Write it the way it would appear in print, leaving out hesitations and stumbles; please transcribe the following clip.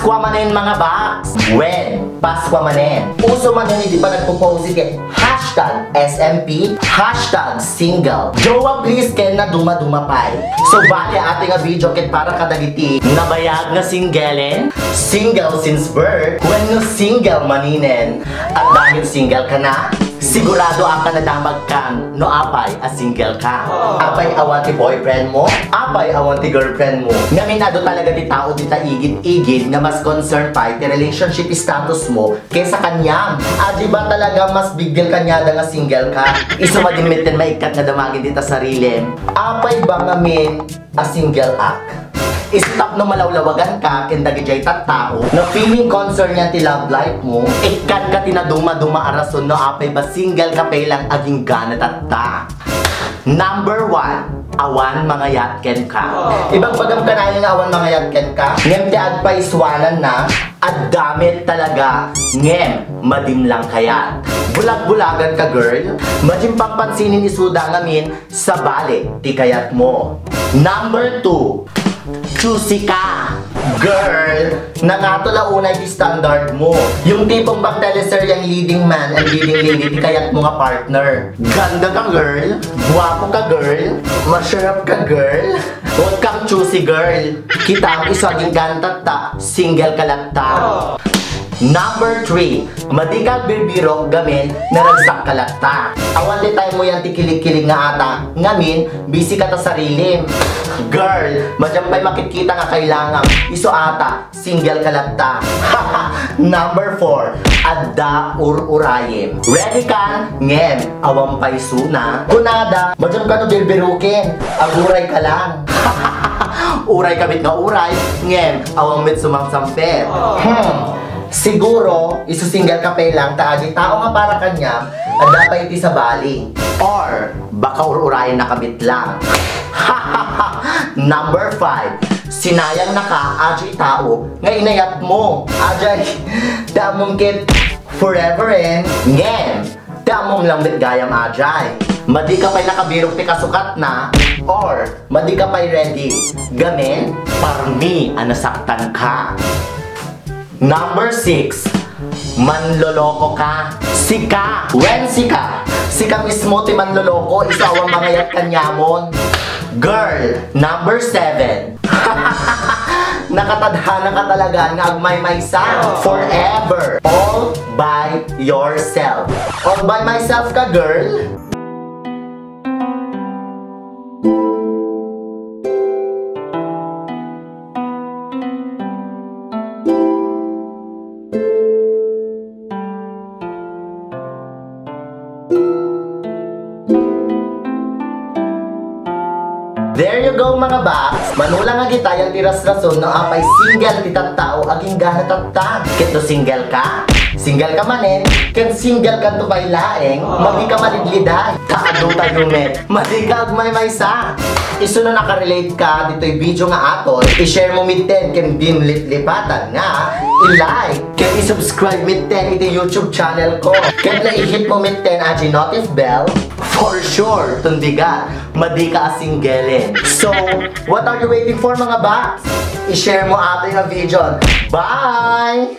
Paskwa manin mga box. When? Paskwa manin. Uso man yun, hindi pa nagpo-post it. Hashtag SMP, hashtag single. Jowa please ken na duma-duma pay. So bali ating nga video ket para kadagiti nabayag nga singgelen, single since birth. When no single maninen, at dahil single ka na, sigurado ang kanadamag kang no apay a single ka. Apay awan ti boyfriend mo, apay awan ti girlfriend mo. Ngaminado talaga ti tao di ta igid-igid nga mas concerned pa ti relationship status mo kaysa kanyang. Di ba talaga mas bigil kanya nga single ka? Iso madimitin maikat nga damagin di ta sarili. Apay ba ngamin a single act? Stop na malawlawagan ka kenda gijay tattao na feeling concern niya ti love life mo, ikan ka tinaduma-duma arason no apay ba single ka lang aging gana tatta. Number 1, awan mga yatken ka. Ibang pagam ka na nga awan mga yatken ka, ngem ti adpaiswanan na at damit talaga ngem madim lang kayat. Bulag-bulagan ka girl, madim pagpansinin isuda ngamin sa balik ti kayat mo. Number 2, choosy ka. Girl, nangatula unay di standard mo. Yung tipong pang teleseryang leading man and leading lady di kayat mo nga partner. Ganda ka girl, guwapo ka girl, masarap ka girl. Huwag kang choosy girl. Kita ang isaging gantata, single ka lang ta. Number 3, madikag birbiro gamin naragsak kalata. Awan di tayo mo yan tikilig-kilig nga ata. Ngamin, busy ka ta sarili. Girl, madyampay makikita nga kailangan. Iso ata, single kalata. Number 4, adda ururayim. Ready ka? Ngem, awang paisuna. Kunada, madyam ka no birbirukin. Aguray ka lang. Uray kabit nga uray. Ngem, awang mit sumangsampet. Siguro, isusingle ka lang, taagi tao nga para kanya, at dapat iti sa bali. Or, baka ururayan na kabit lang. Number 5, sinayang na ka, ajay tao, nga inayat mo. Ajay, damong kit, forever and, ngem, damong lambit gayam ajay. Madi ka pa'y nakabirok ti kasukat na, or, madi ka pa'y ready, gamin, parmi, anasaktan ka. Number 6, manloloko ka. Sika. When sika? Sika mismo ti manloloko, isawang mga yat kanyamon. Girl. Number 7, nakatadhana ka talaga nga agmay-maysa. Forever. All by yourself. All by myself ka, girl. There you go mga box! Manulang nga kita yung tiras rason ng apay single titang tao aging gana tatta. Kito single ka? Single ka manin? Ken single ka to bay laeng? Madi ka malidliday. Kaado tayo met. Madi ka agmay-maysa. Iso na nakarelate ka dito'y video nga aton. I-share mo mitten ken din lip-lipatan nga. I-like. Ken i-subscribe mitten iti YouTube channel ko. Ken na i-hit mo mitten aji notif bell. For sure, tundiga, madi ka asinggelin. So, what are you waiting for mga box? I-share mo ato yung video. Bye!